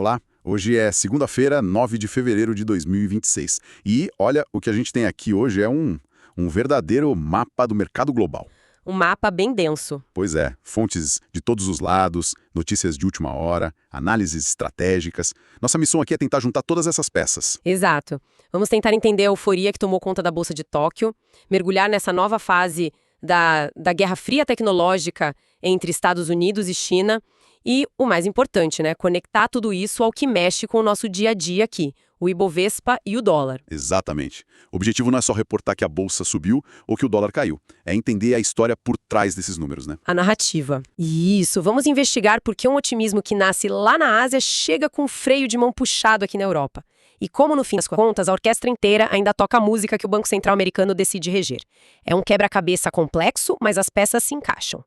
Olá, hoje é segunda-feira, 9 de fevereiro de 2026. E olha, o que a gente tem aqui hoje é um verdadeiro mapa do mercado global. Um mapa bem denso. Pois é, fontes de todos os lados, notícias de última hora, análises estratégicas. Nossa missão aqui é tentar juntar todas essas peças. Exato. Vamos tentar entender a euforia que tomou conta da Bolsa de Tóquio, mergulhar nessa nova fase da Guerra Fria tecnológica entre Estados Unidos e China e, o mais importante, conectar tudo isso ao que mexe com o nosso dia a dia aqui, o Ibovespa e o dólar. Exatamente. O objetivo não é só reportar que a bolsa subiu ou que o dólar caiu. É entender a história por trás desses números, né? A narrativa. Isso, vamos investigar por que um otimismo que nasce lá na Ásia chega com freio de mão puxado aqui na Europa. E como, no fim das contas, a orquestra inteira ainda toca a música que o Banco Central americano decide reger. É um quebra-cabeça complexo, mas as peças se encaixam.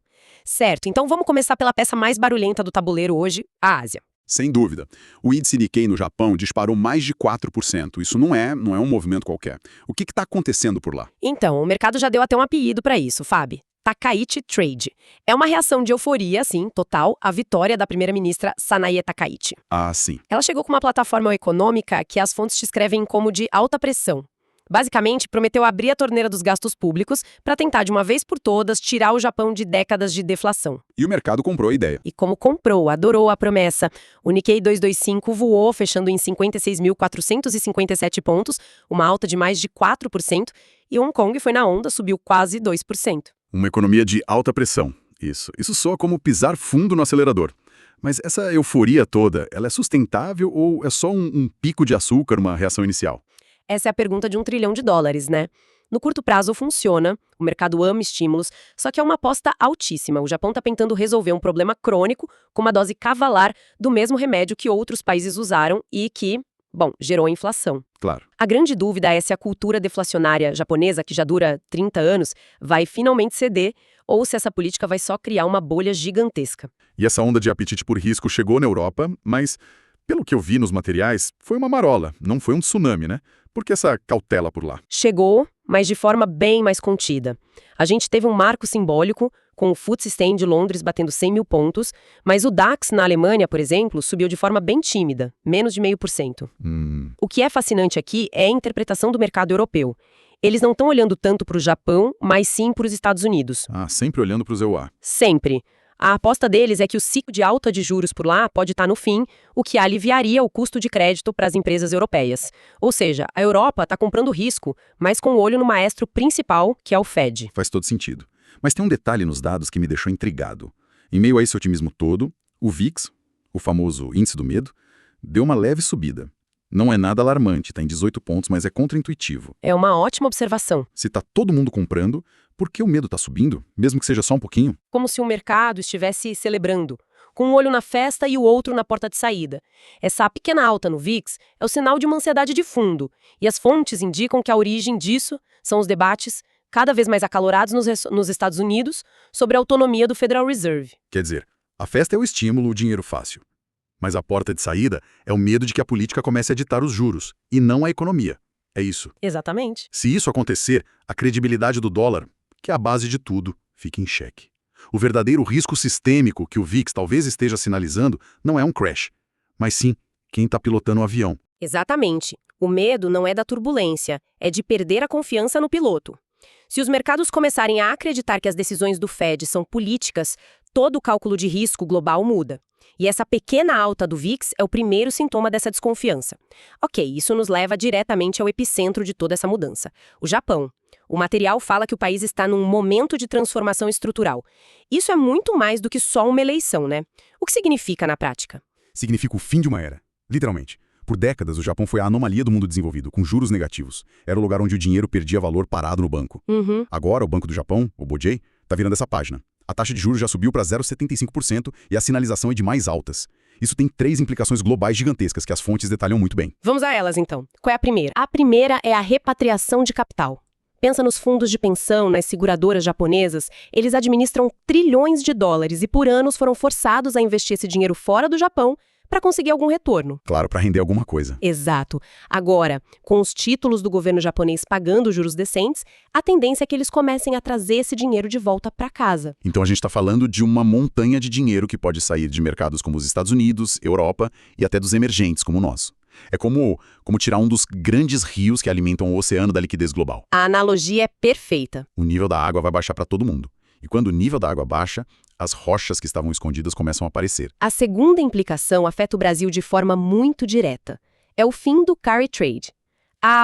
Certo, então vamos começar pela peça mais barulhenta do tabuleiro hoje, a Ásia. Sem dúvida. O índice Nikkei no Japão disparou mais de 4%. Isso não é um movimento qualquer. O que está acontecendo por lá? Então, o mercado já deu até um apelido para isso, Fábio. Takaichi Trade. É uma reação de euforia, assim, total, à vitória da primeira-ministra Sanae Takaichi. Ah, sim. Ela chegou com uma plataforma econômica que as fontes descrevem como de alta pressão. Basicamente, prometeu abrir a torneira dos gastos públicos para tentar, de uma vez por todas, tirar o Japão de décadas de deflação. E o mercado comprou a ideia. E como comprou, adorou a promessa. O Nikkei 225 voou, fechando em 56.457 pontos, uma alta de mais de 4%, e Hong Kong foi na onda, subiu quase 2%. Uma economia de alta pressão. Isso soa como pisar fundo no acelerador. Mas essa euforia toda, ela é sustentável ou é só um pico de açúcar, uma reação inicial? Essa é a pergunta de $1 trilhão, né? No curto prazo funciona, o mercado ama estímulos, só que é uma aposta altíssima. O Japão está tentando resolver um problema crônico com uma dose cavalar do mesmo remédio que outros países usaram e que, gerou inflação. Claro. A grande dúvida é se a cultura deflacionária japonesa, que já dura 30 anos, vai finalmente ceder ou se essa política vai só criar uma bolha gigantesca. E essa onda de apetite por risco chegou na Europa, mas, pelo que eu vi nos materiais, foi uma marola, não foi um tsunami, né? Por que essa cautela por lá? Chegou, mas de forma bem mais contida. A gente teve um marco simbólico, com o FTSE 100 de Londres batendo 100 mil pontos, mas o DAX na Alemanha, por exemplo, subiu de forma bem tímida, menos de 0,5%. O que é fascinante aqui é a interpretação do mercado europeu. Eles não estão olhando tanto para o Japão, mas sim para os Estados Unidos. Ah, sempre olhando para os EUA. Sempre. A aposta deles é que o ciclo de alta de juros por lá pode estar no fim, o que aliviaria o custo de crédito para as empresas europeias. Ou seja, a Europa está comprando risco, mas com o olho no maestro principal, que é o Fed. Faz todo sentido. Mas tem um detalhe nos dados que me deixou intrigado. Em meio a esse otimismo todo, o VIX, o famoso índice do medo, deu uma leve subida. Não é nada alarmante, está em 18 pontos, mas é contraintuitivo. É uma ótima observação. Se está todo mundo comprando, por que o medo está subindo, mesmo que seja só um pouquinho? Como se o mercado estivesse celebrando, com um olho na festa e o outro na porta de saída. Essa pequena alta no VIX é o sinal de uma ansiedade de fundo, e as fontes indicam que a origem disso são os debates cada vez mais acalorados nos Estados Unidos sobre a autonomia do Federal Reserve. Quer dizer, a festa é o estímulo, o dinheiro fácil. Mas a porta de saída é o medo de que a política comece a ditar os juros, e não a economia. É isso. Exatamente. Se isso acontecer, a credibilidade do dólar, que é a base de tudo, fica em xeque. O verdadeiro risco sistêmico que o VIX talvez esteja sinalizando não é um crash, mas sim quem está pilotando o avião. Exatamente. O medo não é da turbulência, é de perder a confiança no piloto. Se os mercados começarem a acreditar que as decisões do Fed são políticas, todo o cálculo de risco global muda. E essa pequena alta do VIX é o primeiro sintoma dessa desconfiança. Ok, isso nos leva diretamente ao epicentro de toda essa mudança, o Japão. O material fala que o país está num momento de transformação estrutural. Isso é muito mais do que só uma eleição, né? O que significa na prática? Significa o fim de uma era, literalmente. Por décadas, o Japão foi a anomalia do mundo desenvolvido, com juros negativos. Era o lugar onde o dinheiro perdia valor parado no banco. Agora, o Banco do Japão, o BOJ, está virando essa página. A taxa de juros já subiu para 0,75% e a sinalização é de mais altas. Isso tem 3 implicações globais gigantescas que as fontes detalham muito bem. Vamos a elas, então. Qual é a primeira? A primeira é a repatriação de capital. Pensa nos fundos de pensão, nas seguradoras japonesas. Eles administram trilhões de dólares e por anos foram forçados a investir esse dinheiro fora do Japão para conseguir algum retorno. Claro, para render alguma coisa. Exato. Agora, com os títulos do governo japonês pagando juros decentes, a tendência é que eles comecem a trazer esse dinheiro de volta para casa. Então a gente está falando de uma montanha de dinheiro que pode sair de mercados como os Estados Unidos, Europa e até dos emergentes como o nosso. É como tirar um dos grandes rios que alimentam o oceano da liquidez global. A analogia é perfeita. O nível da água vai baixar para todo mundo. E quando o nível da água baixa, as rochas que estavam escondidas começam a aparecer. A segunda implicação afeta o Brasil de forma muito direta. É o fim do carry trade.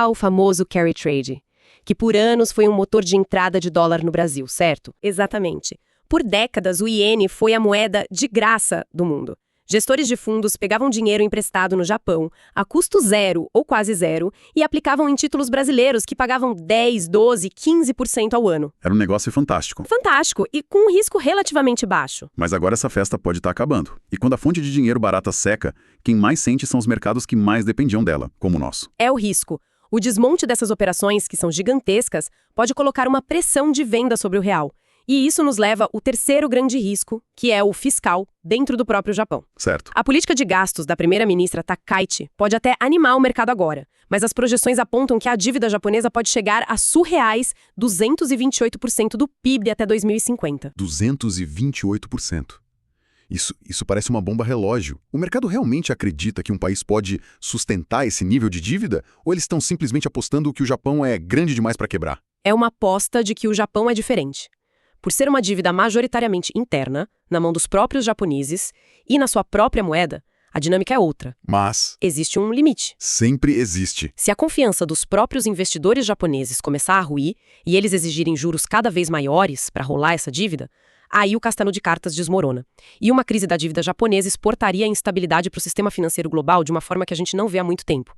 O famoso carry trade, que por anos foi um motor de entrada de dólar no Brasil, certo? Exatamente. Por décadas, o iene foi a moeda de graça do mundo. Gestores de fundos pegavam dinheiro emprestado no Japão, a custo zero ou quase zero, e aplicavam em títulos brasileiros que pagavam 10, 12, 15% ao ano. Era um negócio fantástico. Fantástico, e com um risco relativamente baixo. Mas agora essa festa pode estar acabando. E quando a fonte de dinheiro barata seca, quem mais sente são os mercados que mais dependiam dela, como o nosso. É o risco. O desmonte dessas operações, que são gigantescas, pode colocar uma pressão de venda sobre o real. E isso nos leva ao terceiro grande risco, que é o fiscal, dentro do próprio Japão. Certo. A política de gastos da primeira-ministra Takaichi pode até animar o mercado agora, mas as projeções apontam que a dívida japonesa pode chegar a surreais 228% do PIB até 2050. 228%. Isso parece uma bomba relógio. O mercado realmente acredita que um país pode sustentar esse nível de dívida? Ou eles estão simplesmente apostando que o Japão é grande demais para quebrar? É uma aposta de que o Japão é diferente. Por ser uma dívida majoritariamente interna, na mão dos próprios japoneses e na sua própria moeda, a dinâmica é outra. Mas existe um limite. Sempre existe. Se a confiança dos próprios investidores japoneses começar a ruir e eles exigirem juros cada vez maiores para rolar essa dívida, aí o castelo de cartas desmorona. E uma crise da dívida japonesa exportaria a instabilidade para o sistema financeiro global de uma forma que a gente não vê há muito tempo.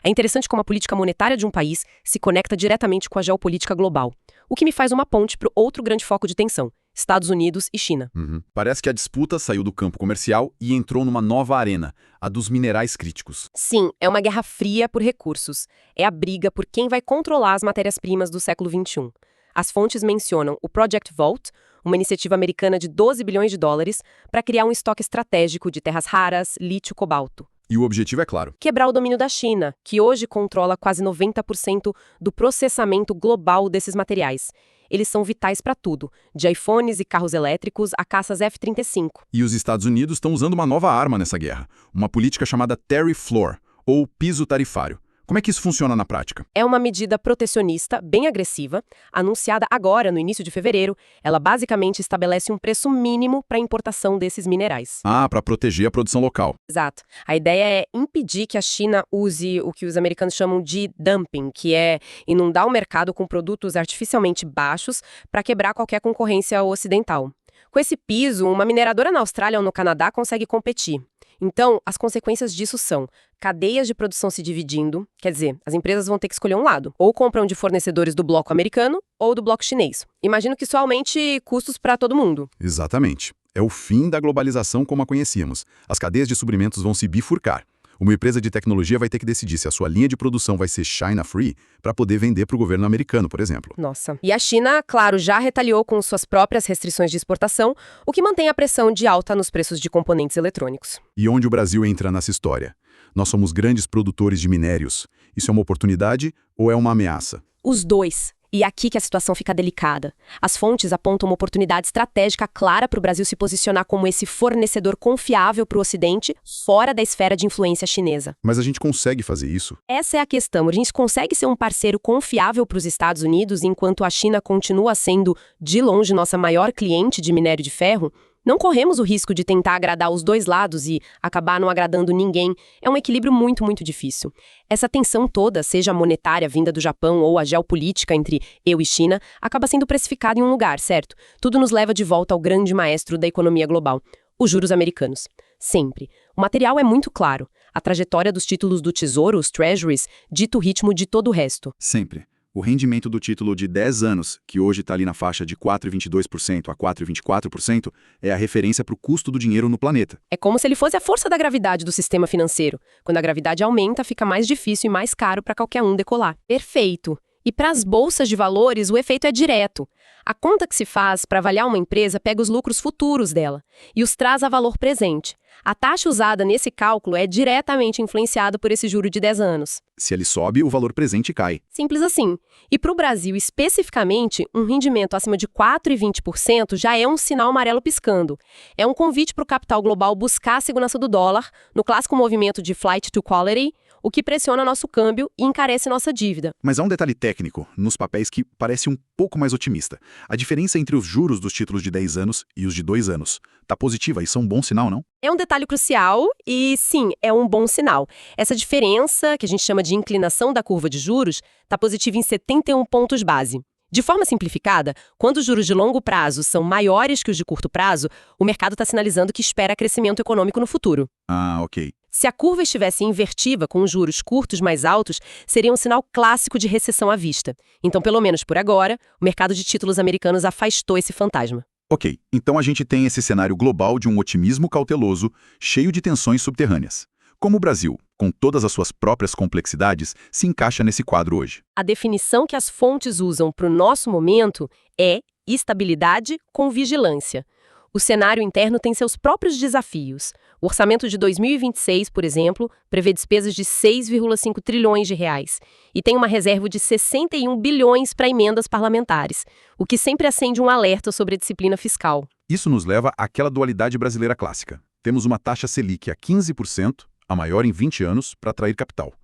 É interessante como a política monetária de um país se conecta diretamente com a geopolítica global, o que me faz uma ponte para o outro grande foco de tensão, Estados Unidos e China. Parece que a disputa saiu do campo comercial e entrou numa nova arena, a dos minerais críticos. Sim, é uma guerra fria por recursos. É a briga por quem vai controlar as matérias-primas do século XXI. As fontes mencionam o Project Vault, uma iniciativa americana de 12 bilhões de dólares para criar um estoque estratégico de terras raras, lítio e cobalto. E o objetivo é claro. Quebrar o domínio da China, que hoje controla quase 90% do processamento global desses materiais. Eles são vitais para tudo, de iPhones e carros elétricos a caças F-35. E os Estados Unidos estão usando uma nova arma nessa guerra, uma política chamada Tariff Floor, ou piso tarifário. Como é que isso funciona na prática? É uma medida protecionista bem agressiva, anunciada agora, no início de fevereiro. Ela basicamente estabelece um preço mínimo para a importação desses minerais. Para proteger a produção local. Exato. A ideia é impedir que a China use o que os americanos chamam de dumping, que é inundar o mercado com produtos artificialmente baixos para quebrar qualquer concorrência ocidental. Com esse piso, uma mineradora na Austrália ou no Canadá consegue competir. Então, as consequências disso são cadeias de produção se dividindo, quer dizer, as empresas vão ter que escolher um lado, ou compram de fornecedores do bloco americano ou do bloco chinês. Imagino que isso aumente custos para todo mundo. Exatamente. É o fim da globalização como a conhecíamos. As cadeias de suprimentos vão se bifurcar. Uma empresa de tecnologia vai ter que decidir se a sua linha de produção vai ser China Free para poder vender para o governo americano, por exemplo. Nossa. E a China, claro, já retaliou com suas próprias restrições de exportação, o que mantém a pressão de alta nos preços de componentes eletrônicos. E onde o Brasil entra nessa história? Nós somos grandes produtores de minérios. Isso é uma oportunidade ou é uma ameaça? Os dois. E aqui que a situação fica delicada. As fontes apontam uma oportunidade estratégica clara para o Brasil se posicionar como esse fornecedor confiável para o Ocidente, fora da esfera de influência chinesa. Mas a gente consegue fazer isso? Essa é a questão. A gente consegue ser um parceiro confiável para os Estados Unidos, enquanto a China continua sendo, de longe, nossa maior cliente de minério de ferro? Não corremos o risco de tentar agradar os dois lados e acabar não agradando ninguém. É um equilíbrio muito, muito difícil. Essa tensão toda, seja a monetária vinda do Japão ou a geopolítica entre eu e China, acaba sendo precificada em um lugar, certo? Tudo nos leva de volta ao grande maestro da economia global, os juros americanos. Sempre. O material é muito claro. A trajetória dos títulos do Tesouro, os Treasuries, dita o ritmo de todo o resto. Sempre. O rendimento do título de 10 anos, que hoje está ali na faixa de 4,22% a 4,24%, é a referência para o custo do dinheiro no planeta. É como se ele fosse a força da gravidade do sistema financeiro. Quando a gravidade aumenta, fica mais difícil e mais caro para qualquer um decolar. Perfeito. E para as bolsas de valores, o efeito é direto. A conta que se faz para avaliar uma empresa pega os lucros futuros dela e os traz a valor presente. A taxa usada nesse cálculo é diretamente influenciada por esse juro de 10 anos. Se ele sobe, o valor presente cai. Simples assim. E para o Brasil, especificamente, um rendimento acima de 4,20% já é um sinal amarelo piscando. É um convite para o capital global buscar a segurança do dólar, no clássico movimento de flight to quality, o que pressiona nosso câmbio e encarece nossa dívida. Mas há um detalhe técnico nos papéis que parece um pouco mais otimista. A diferença entre os juros dos títulos de 10 anos e os de 2 anos está positiva. Isso é um bom sinal, não? É um detalhe crucial e, sim, é um bom sinal. Essa diferença, que a gente chama de inclinação da curva de juros, está positiva em 71 pontos base. De forma simplificada, quando os juros de longo prazo são maiores que os de curto prazo, o mercado está sinalizando que espera crescimento econômico no futuro. Ah, ok. Se a curva estivesse invertida com os juros curtos mais altos, seria um sinal clássico de recessão à vista. Então, pelo menos por agora, o mercado de títulos americanos afastou esse fantasma. Ok, então a gente tem esse cenário global de um otimismo cauteloso, cheio de tensões subterrâneas. Como o Brasil, com todas as suas próprias complexidades, se encaixa nesse quadro hoje? A definição que as fontes usam para o nosso momento é estabilidade com vigilância. O cenário interno tem seus próprios desafios. O orçamento de 2026, por exemplo, prevê despesas de 6,5 trilhões de reais e tem uma reserva de 61 bilhões para emendas parlamentares, o que sempre acende um alerta sobre a disciplina fiscal. Isso nos leva àquela dualidade brasileira clássica. Temos uma taxa Selic a 15%, a maior em 20 anos, para atrair capital.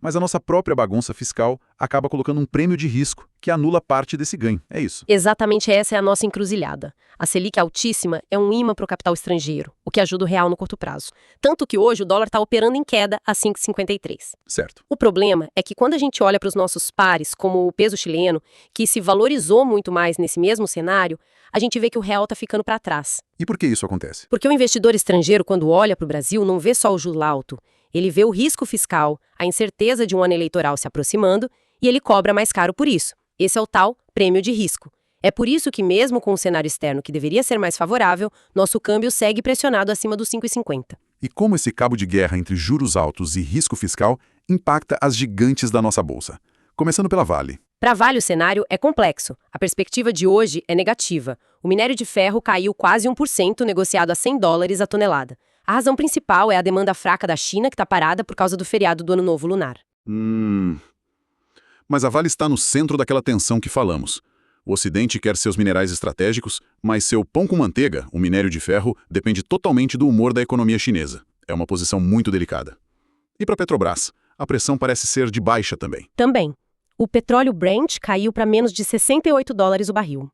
Mas a nossa própria bagunça fiscal acaba colocando um prêmio de risco que anula parte desse ganho. É isso. Exatamente essa é a nossa encruzilhada. A Selic altíssima é um imã para o capital estrangeiro, o que ajuda o real no curto prazo. Tanto que hoje o dólar está operando em queda a 5,53. Certo. O problema é que quando a gente olha para os nossos pares, como o peso chileno, que se valorizou muito mais nesse mesmo cenário, a gente vê que o real está ficando para trás. E por que isso acontece? Porque o investidor estrangeiro, quando olha para o Brasil, não vê só o juro alto. Ele vê o risco fiscal, a incerteza de um ano eleitoral se aproximando, e ele cobra mais caro por isso. Esse é o tal prêmio de risco. É por isso que, mesmo com o cenário externo que deveria ser mais favorável, nosso câmbio segue pressionado acima dos 5,50. E como esse cabo de guerra entre juros altos e risco fiscal impacta as gigantes da nossa bolsa? Começando pela Vale. Para a Vale, o cenário é complexo. A perspectiva de hoje é negativa. O minério de ferro caiu quase 1%, negociado a $100 a tonelada. A razão principal é a demanda fraca da China, que está parada por causa do feriado do Ano Novo Lunar. Mas a Vale está no centro daquela tensão que falamos. O Ocidente quer seus minerais estratégicos, mas seu pão com manteiga, o minério de ferro, depende totalmente do humor da economia chinesa. É uma posição muito delicada. E para a Petrobras, a pressão parece ser de baixa também. Também. O petróleo Brent caiu para menos de $68 o barril.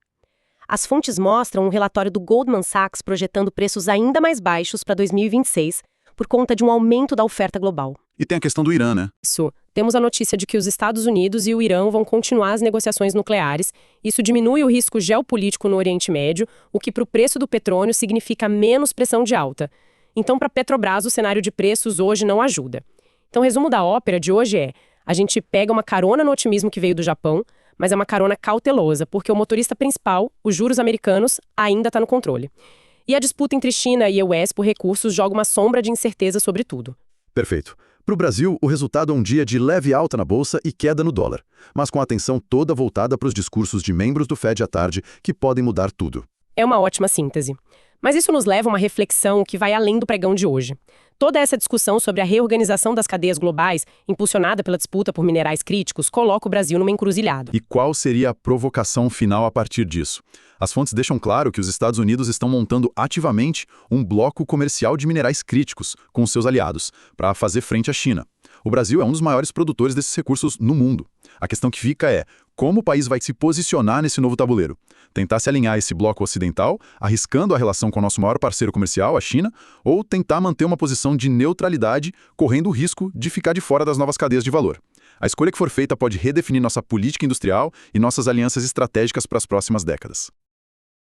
As fontes mostram um relatório do Goldman Sachs projetando preços ainda mais baixos para 2026, por conta de um aumento da oferta global. E tem a questão do Irã, né? Isso. Temos a notícia de que os Estados Unidos e o Irã vão continuar as negociações nucleares. Isso diminui o risco geopolítico no Oriente Médio, o que para o preço do petróleo significa menos pressão de alta. Então, para a Petrobras, o cenário de preços hoje não ajuda. Então, o resumo da ópera de hoje é: a gente pega uma carona no otimismo que veio do Japão, mas é uma carona cautelosa, porque o motorista principal, os juros americanos, ainda está no controle. E a disputa entre China e US por recursos joga uma sombra de incerteza sobre tudo. Perfeito. Para o Brasil, o resultado é um dia de leve alta na bolsa e queda no dólar, mas com a atenção toda voltada para os discursos de membros do Fed à tarde, que podem mudar tudo. É uma ótima síntese. Mas isso nos leva a uma reflexão que vai além do pregão de hoje. Toda essa discussão sobre a reorganização das cadeias globais, impulsionada pela disputa por minerais críticos, coloca o Brasil numa encruzilhada. E qual seria a provocação final a partir disso? As fontes deixam claro que os Estados Unidos estão montando ativamente um bloco comercial de minerais críticos com seus aliados, para fazer frente à China. O Brasil é um dos maiores produtores desses recursos no mundo. A questão que fica é: como o país vai se posicionar nesse novo tabuleiro? Tentar se alinhar a esse bloco ocidental, arriscando a relação com o nosso maior parceiro comercial, a China, ou tentar manter uma posição de neutralidade, correndo o risco de ficar de fora das novas cadeias de valor? A escolha que for feita pode redefinir nossa política industrial e nossas alianças estratégicas para as próximas décadas.